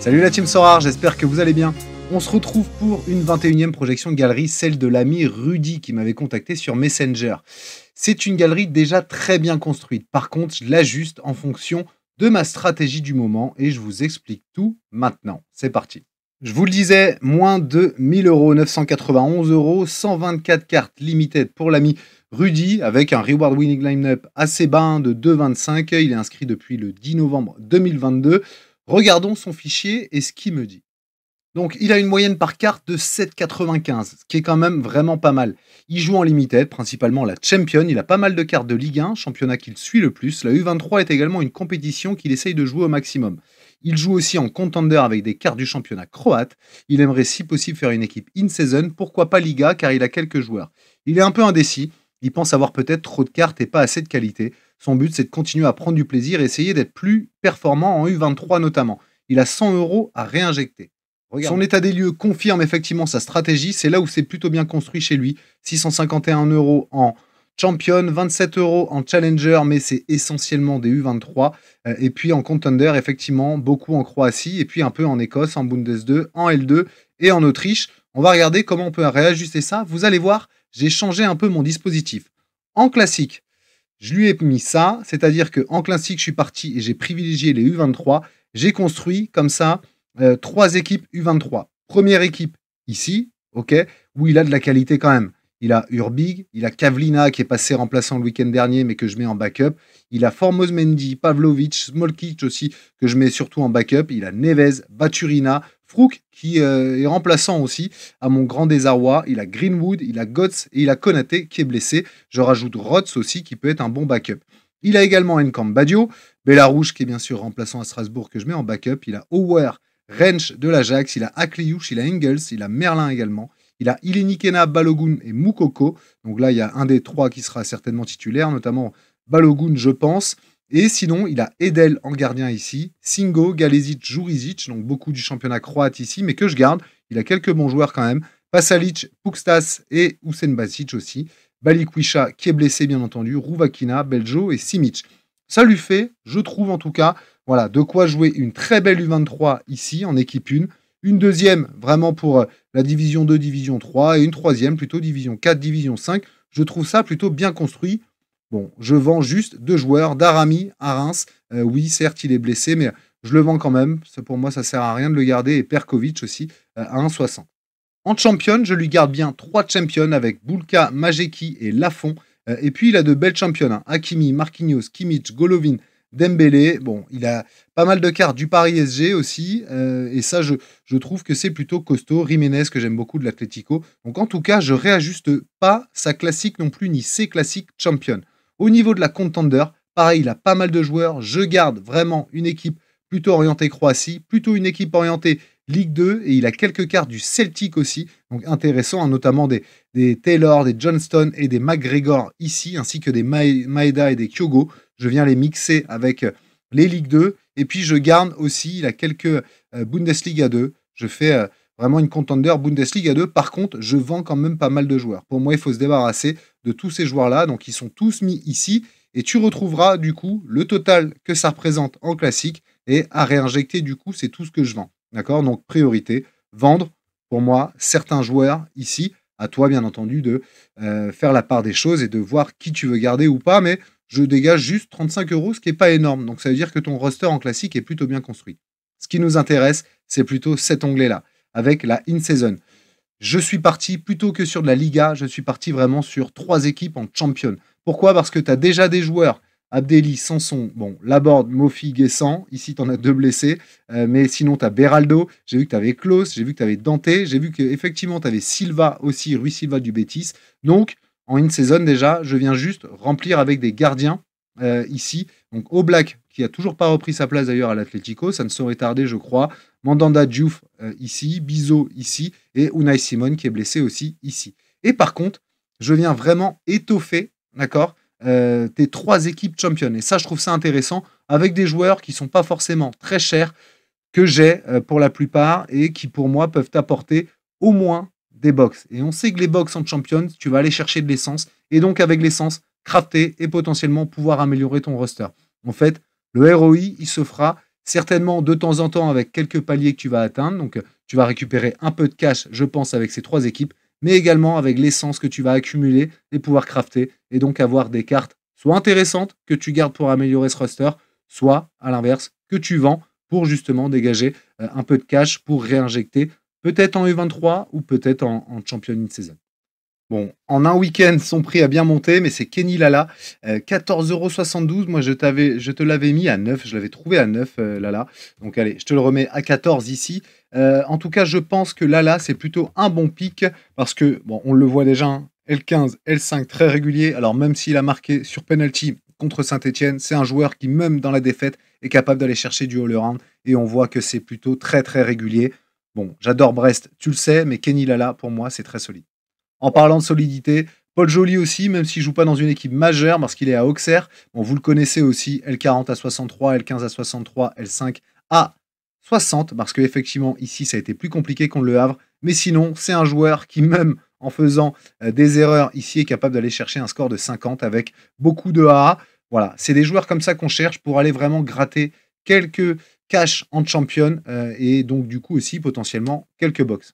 Salut la team Sorare, j'espère que vous allez bien. On se retrouve pour une 21e projection de galerie, celle de l'ami Rudy qui m'avait contacté sur Messenger. C'est une galerie déjà très bien construite. Par contre, je l'ajuste en fonction de ma stratégie du moment et je vous explique tout maintenant. C'est parti. Je vous le disais, moins de 1000 €, 991 €, 124 cartes limited pour l'ami Rudy avec un reward winning line-up assez bas de 2,25. Il est inscrit depuis le 10 novembre 2022. Regardons son fichier et ce qu'il me dit. Donc, il a une moyenne par carte de 7,95, ce qui est quand même vraiment pas mal. Il joue en limited, principalement la Champion. Il a pas mal de cartes de Ligue 1, championnat qu'il suit le plus. La U23 est également une compétition qu'il essaye de jouer au maximum. Il joue aussi en contender avec des cartes du championnat croate. Il aimerait si possible faire une équipe in-season, pourquoi pas Liga, car il a quelques joueurs. Il est un peu indécis. Il pense avoir peut-être trop de cartes et pas assez de qualité. Son but, c'est de continuer à prendre du plaisir et essayer d'être plus performant en U23 notamment. Il a 100 € à réinjecter. Son état des lieux confirme effectivement sa stratégie. C'est là où c'est plutôt bien construit chez lui. 651 € en Champion, 27 € en Challenger, mais c'est essentiellement des U23. Et puis en Contender, effectivement, beaucoup en Croatie, et puis un peu en Écosse, en Bundes 2, en L2 et en Autriche. On va regarder comment on peut réajuster ça. Vous allez voir, j'ai changé un peu mon dispositif. En classique, je lui ai mis ça, c'est-à-dire qu'en classique, je suis parti et j'ai privilégié les U23. J'ai construit comme ça 3 équipes U23. Première équipe ici, ok, où il a de la qualité quand même. Il a Urbig, il a Kavlina qui est passé remplaçant le week-end dernier mais que je mets en backup. Il a Formos Mendy, Pavlovic, Smolkic aussi que je mets surtout en backup. Il a Neves, Baturina, Frouk qui est remplaçant aussi à mon grand désarroi. Il a Greenwood, il a Götze et il a Konaté qui est blessé. Je rajoute Rotz aussi qui peut être un bon backup. Il a également Enkam Badio, Bellarouche qui est bien sûr remplaçant à Strasbourg que je mets en backup. Il a Auer, Rensch de l'Ajax, il a Akliouche, il a Engels, il a Merlin également. Il a Ilenikena, Balogun et Moukoko. Donc là, il y a un des 3 qui sera certainement titulaire, notamment Balogun, je pense. Et sinon, il a Edel en gardien ici, Singo, Galezic, Jurizic, donc beaucoup du championnat croate ici, mais que je garde. Il a quelques bons joueurs quand même. Pasalic, Pukstas et Hussein Basic aussi. Balikwisha, qui est blessé bien entendu, Rouvakina, Beljo et Simic. Ça lui fait, je trouve en tout cas, voilà, de quoi jouer une très belle U23 ici, en équipe 1. Une deuxième, vraiment pour la division 2, division 3. Et une troisième, plutôt division 4, division 5. Je trouve ça plutôt bien construit. Bon, je vends juste 2 joueurs, Darami à Reims. Oui, certes, il est blessé, mais je le vends quand même. Pour moi, ça sert à rien de le garder. Et Perkovic aussi, à 1,60. En champion, je lui garde bien 3 champions avec Bulka, Majeki et Lafont. Et puis, il a de belles championnes. Hakimi, Marquinhos, Kimmich, Golovin, Dembélé, bon, il a pas mal de cartes du Paris SG aussi, et ça, je trouve que c'est plutôt costaud. Jiménez, que j'aime beaucoup de l'Atlético. Donc, en tout cas, je réajuste pas sa classique non plus, ni ses classiques champion. Au niveau de la contender, pareil, il a pas mal de joueurs. Je garde vraiment une équipe plutôt orientée Croatie, plutôt une équipe orientée Ligue 2, et il a quelques cartes du Celtic aussi, donc intéressant, hein, notamment des Taylor, des Johnston et des McGregor ici, ainsi que des Maeda et des Kyogo. Je viens les mixer avec les Ligue 2. Et puis, je garde aussi, il a quelques Bundesliga 2. Je fais vraiment une contender Bundesliga 2. Par contre, je vends quand même pas mal de joueurs. Pour moi, il faut se débarrasser de tous ces joueurs-là. Donc, ils sont tous mis ici. Et tu retrouveras, du coup, le total que ça représente en classique. Et à réinjecter, du coup, c'est tout ce que je vends. D'accord? Donc, priorité, vendre, pour moi, certains joueurs ici. À toi, bien entendu, de faire la part des choses et de voir qui tu veux garder ou pas. Mais je dégage juste 35 €, ce qui n'est pas énorme. Donc, ça veut dire que ton roster en classique est plutôt bien construit. Ce qui nous intéresse, c'est plutôt cet onglet-là, avec la in-season. Je suis parti, plutôt que sur de la Liga, je suis parti vraiment sur 3 équipes en champion. Pourquoi? Parce que tu as déjà des joueurs. Abdelli, Sanson, bon, Laborde, Mofi, Guessant. Ici, tu en as 2 blessés. Mais sinon, tu as Beraldo. J'ai vu que tu avais Klaus. J'ai vu que tu avais Dante. J'ai vu qu'effectivement, tu avais Silva aussi, Rui Silva du Betis. Donc, en in-season, déjà, je viens juste remplir avec des gardiens ici. Donc, Oblak, qui a toujours pas repris sa place d'ailleurs à l'Atlético. Ça ne saurait tarder, je crois. Mandanda Diouf ici. Bizot ici. Et Unai Simon, qui est blessé aussi ici. Et par contre, je viens vraiment étoffer, d'accord, tes 3 équipes championnes. Et ça, je trouve ça intéressant, avec des joueurs qui ne sont pas forcément très chers, que j'ai pour la plupart, et qui pour moi peuvent apporter au moins des box. Et on sait que les box en champion, tu vas aller chercher de l'essence, et donc avec l'essence, crafter et potentiellement pouvoir améliorer ton roster. En fait, le ROI, il se fera certainement de temps en temps avec quelques paliers que tu vas atteindre. Donc, tu vas récupérer un peu de cash, je pense, avec ces 3 équipes, mais également avec l'essence que tu vas accumuler et pouvoir crafter et donc avoir des cartes soit intéressantes que tu gardes pour améliorer ce roster, soit à l'inverse que tu vends pour justement dégager un peu de cash pour réinjecter peut-être en U23 ou peut-être en Champion Season. Bon, en un week-end, son prix a bien monté, mais c'est Kenny Lala, 14,72 €. Moi, je te l'avais mis à 9, je l'avais trouvé à 9, Lala. Donc allez, je te le remets à 14 ici. En tout cas, je pense que Lala, c'est plutôt un bon pick parce que, bon, on le voit déjà, hein, L15, L5 très régulier. Alors même s'il a marqué sur penalty contre Saint-Etienne, c'est un joueur qui, même dans la défaite, est capable d'aller chercher du all-around et on voit que c'est plutôt très très régulier. Bon, j'adore Brest, tu le sais, mais Kenny Lala, pour moi, c'est très solide. En parlant de solidité, Paul Joly aussi, même s'il joue pas dans une équipe majeure parce qu'il est à Auxerre. Bon, vous le connaissez aussi, L40 à 63, L15 à 63, L5 à 60, parce qu'effectivement, ici, ça a été plus compliqué qu'on Le Havre. Mais sinon, c'est un joueur qui, même en faisant des erreurs, ici, est capable d'aller chercher un score de 50 avec beaucoup de AA. Voilà, c'est des joueurs comme ça qu'on cherche pour aller vraiment gratter quelques cash en champion et donc, du coup, aussi potentiellement quelques box.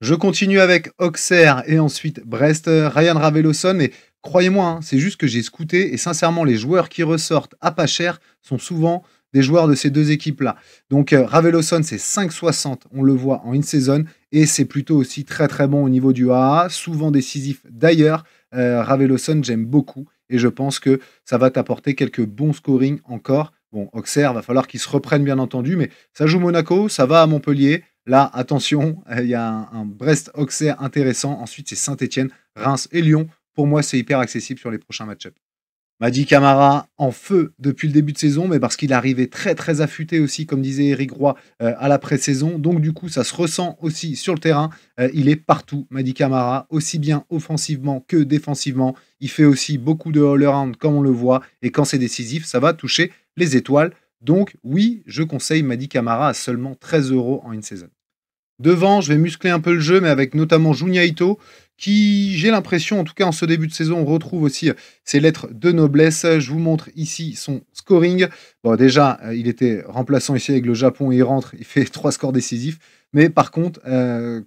Je continue avec Auxerre et ensuite Brest, Ryan Raveloson. Mais croyez-moi, hein, c'est juste que j'ai scouté et sincèrement, les joueurs qui ressortent à pas cher sont souvent des joueurs de ces 2 équipes-là. Donc Raveloson, c'est 5,60, on le voit en in-season et c'est plutôt aussi très très bon au niveau du AA, souvent décisif d'ailleurs. Raveloson, j'aime beaucoup et je pense que ça va t'apporter quelques bons scoring encore. Bon, Auxerre, va falloir qu'ils se reprennent bien entendu, mais ça joue Monaco, ça va à Montpellier. Là, attention, il y a un Brest-Auxerre intéressant. Ensuite, c'est Saint-Etienne, Reims et Lyon. Pour moi, c'est hyper accessible sur les prochains match-ups. Madi Camara en feu depuis le début de saison, mais parce qu'il arrivait très très affûté aussi, comme disait Eric Roy, à la pré-saison. Donc du coup, ça se ressent aussi sur le terrain. Il est partout, Madi Camara, aussi bien offensivement que défensivement. Il fait aussi beaucoup de all-around, comme on le voit. Et quand c'est décisif, ça va toucher les étoiles. Donc oui, je conseille Madi Camara à seulement 13 € en une saison. Devant, je vais muscler un peu le jeu, mais avec notamment Junya Ito, qui, j'ai l'impression, en tout cas en ce début de saison, on retrouve aussi ses lettres de noblesse. Je vous montre ici son scoring. Bon, déjà, il était remplaçant ici avec le Japon, il rentre, il fait 3 scores décisifs. Mais par contre,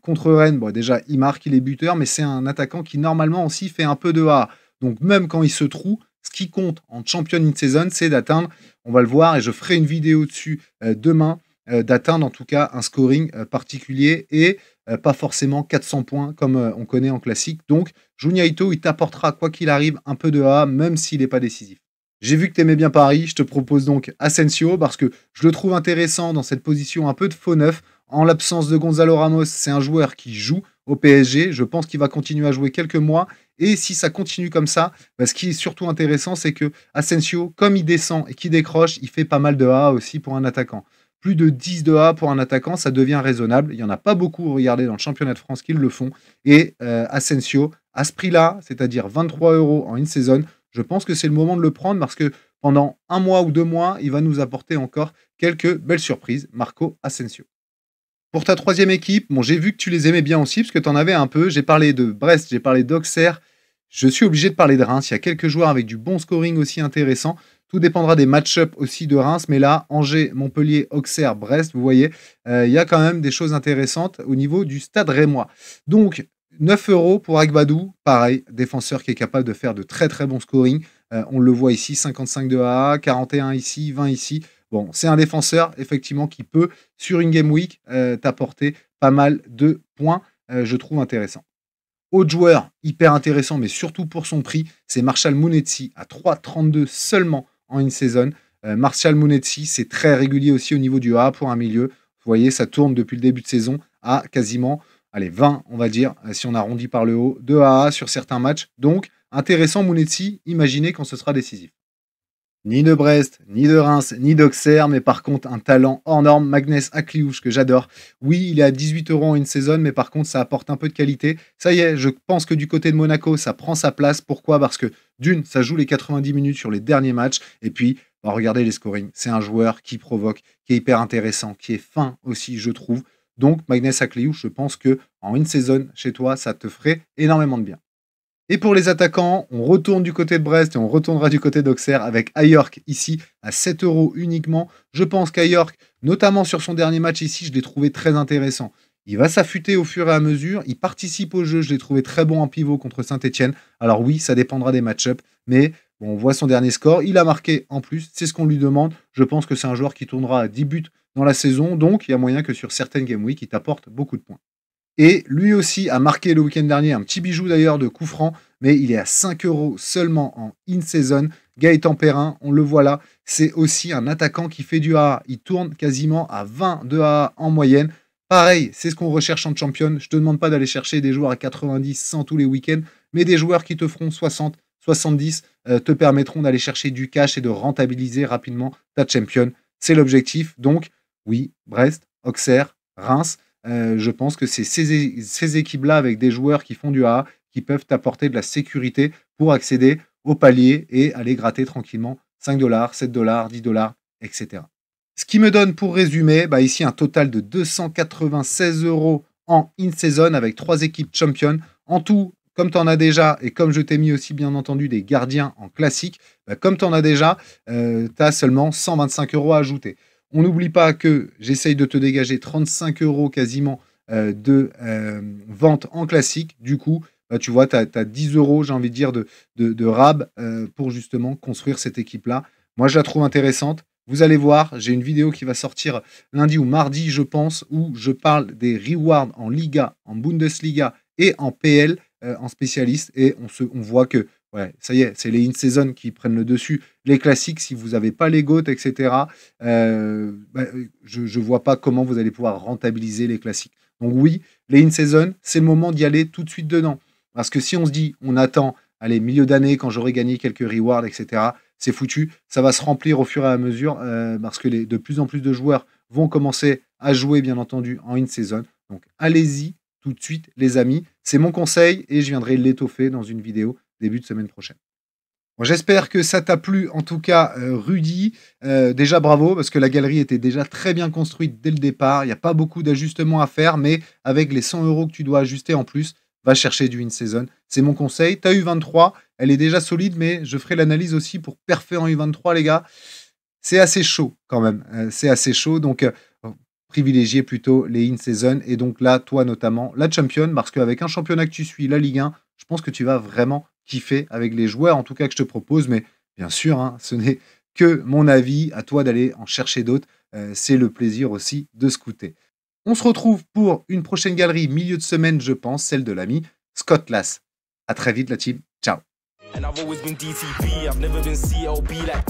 contre Rennes, bon, déjà, il marque, il est buteur, mais c'est un attaquant qui, normalement, aussi fait un peu de A. Donc, même quand il se trouve, ce qui compte en Champion in Season, c'est d'atteindre, on va le voir, et je ferai une vidéo dessus demain, d'atteindre en tout cas un scoring particulier et pas forcément 400 points comme on connaît en classique. Donc, Junya Ito, il t'apportera quoi qu'il arrive un peu de A, même s'il n'est pas décisif. J'ai vu que tu aimais bien Paris, je te propose donc Asensio parce que je le trouve intéressant dans cette position un peu de faux neuf. En l'absence de Gonzalo Ramos, c'est un joueur qui joue au PSG. Je pense qu'il va continuer à jouer quelques mois. Et si ça continue comme ça, ce qui est surtout intéressant, c'est que Asensio, comme il descend et qu'il décroche, il fait pas mal de A aussi pour un attaquant. Plus de 10 de A pour un attaquant, ça devient raisonnable. Il n'y en a pas beaucoup, regardez, dans le championnat de France qui le font. Et Asensio, à ce prix-là, c'est-à-dire 23 € en une saison, je pense que c'est le moment de le prendre parce que pendant un mois ou 2 mois, il va nous apporter encore quelques belles surprises. Marco Asensio. Pour ta troisième équipe, bon, j'ai vu que tu les aimais bien aussi parce que tu en avais un peu. J'ai parlé de Brest, j'ai parlé d'Auxerre. Je suis obligé de parler de Reims. Il y a quelques joueurs avec du bon scoring aussi intéressant. Tout dépendra des match-ups aussi de Reims. Mais là, Angers, Montpellier, Auxerre, Brest, vous voyez, il y a quand même des choses intéressantes au niveau du stade rémois. Donc, 9 € pour Agbadou. Pareil, défenseur qui est capable de faire de très très bons scoring. On le voit ici, 55 de AA, 41 ici, 20 ici. Bon, c'est un défenseur, effectivement, qui peut, sur une game week, t'apporter pas mal de points, je trouve intéressant. Autre joueur hyper intéressant, mais surtout pour son prix, c'est Marshall Mounetsi à 3,32 seulement en une saison. Marshall Mounetsi, c'est très régulier aussi au niveau du A pour un milieu. Vous voyez, ça tourne depuis le début de saison à quasiment, allez, 20, on va dire, si on arrondit par le haut, de AA sur certains matchs. Donc, intéressant Mounetsi, imaginez quand ce sera décisif. Ni de Brest, ni de Reims, ni d'Auxerre, mais par contre un talent hors norme, Magnès Akliouche, que j'adore. Oui, il est à 18 € en une saison, mais par contre ça apporte un peu de qualité. Ça y est, je pense que du côté de Monaco, ça prend sa place. Pourquoi? Parce que d'une, ça joue les 90 minutes sur les derniers matchs, et puis regardez les scorings. C'est un joueur qui provoque, qui est hyper intéressant, qui est fin aussi, je trouve. Donc Magnès Akliouche, je pense que en une saison chez toi, ça te ferait énormément de bien. Et pour les attaquants, on retourne du côté de Brest et on retournera du côté d'Auxerre avec Ayork ici à 7 € uniquement. Je pense qu'Ayork, notamment sur son dernier match ici, je l'ai trouvé très intéressant. Il va s'affûter au fur et à mesure, il participe au jeu, je l'ai trouvé très bon en pivot contre Saint-Etienne. Alors oui, ça dépendra des match-ups, mais bon, on voit son dernier score, il a marqué en plus, c'est ce qu'on lui demande. Je pense que c'est un joueur qui tournera à 10 buts dans la saison, donc il y a moyen que sur certaines Game Week, il t'apporte beaucoup de points. Et lui aussi a marqué le week-end dernier un petit bijou d'ailleurs de coup franc, mais il est à 5 € seulement en in-season. Gaëtan Perrin, on le voit là, c'est aussi un attaquant qui fait du AA. Il tourne quasiment à 20 de AA en moyenne. Pareil, c'est ce qu'on recherche en champion. Je ne te demande pas d'aller chercher des joueurs à 90, 100 tous les week-ends, mais des joueurs qui te feront 60, 70, te permettront d'aller chercher du cash et de rentabiliser rapidement ta champion. C'est l'objectif. Donc, oui, Brest, Auxerre, Reims. Je pense que c'est ces équipes-là avec des joueurs qui font du AA qui peuvent t'apporter de la sécurité pour accéder au palier et aller gratter tranquillement 5 $, 7 $, 10 $, etc. Ce qui me donne pour résumer, ici un total de 296 € en in-season avec 3 équipes champion. En tout, comme tu en as déjà et comme je t'ai mis aussi bien entendu des gardiens en classique, comme tu en as déjà, tu as seulement 125 € à ajouter. On n'oublie pas que j'essaye de te dégager 35 € quasiment de vente en classique. Du coup, tu vois, tu as 10 €, j'ai envie de dire, de rab pour justement construire cette équipe-là. Moi, je la trouve intéressante. Vous allez voir, j'ai une vidéo qui va sortir lundi ou mardi, je pense, où je parle des rewards en Liga, en Bundesliga et en PL en spécialiste. Et on voit que ouais, ça y est, c'est les in-season qui prennent le dessus. Les classiques, si vous n'avez pas les GOAT, etc., je ne vois pas comment vous allez pouvoir rentabiliser les classiques. Donc oui, les in-season, c'est le moment d'y aller tout de suite dedans. Parce que si on se dit, on attend, allez, milieu d'année, quand j'aurai gagné quelques rewards, etc., c'est foutu. Ça va se remplir au fur et à mesure parce que de plus en plus de joueurs vont commencer à jouer, bien entendu, en in-season. Donc allez-y tout de suite, les amis. C'est mon conseil et je viendrai l'étoffer dans une vidéo début de semaine prochaine. Bon, j'espère que ça t'a plu, en tout cas, Rudy. Déjà, bravo, parce que la galerie était déjà très bien construite dès le départ. Il n'y a pas beaucoup d'ajustements à faire, mais avec les 100 € que tu dois ajuster en plus, va chercher du in-season. C'est mon conseil. Tu as U23, elle est déjà solide, mais je ferai l'analyse aussi pour perfer en U23, les gars. C'est assez chaud, quand même. C'est assez chaud, donc privilégiez plutôt les in-season. Et donc là, toi notamment, la champion, parce qu'avec un championnat que tu suis, la Ligue 1, je pense que tu vas vraiment kiffer avec les joueurs, en tout cas que je te propose. Mais bien sûr, hein, ce n'est que mon avis. À toi d'aller en chercher d'autres. C'est le plaisir aussi de scouter. On se retrouve pour une prochaine galerie milieu de semaine, je pense, celle de l'ami Scott Lass. À très vite, la team. Ciao. And I've always been DTP, I've never been CLB like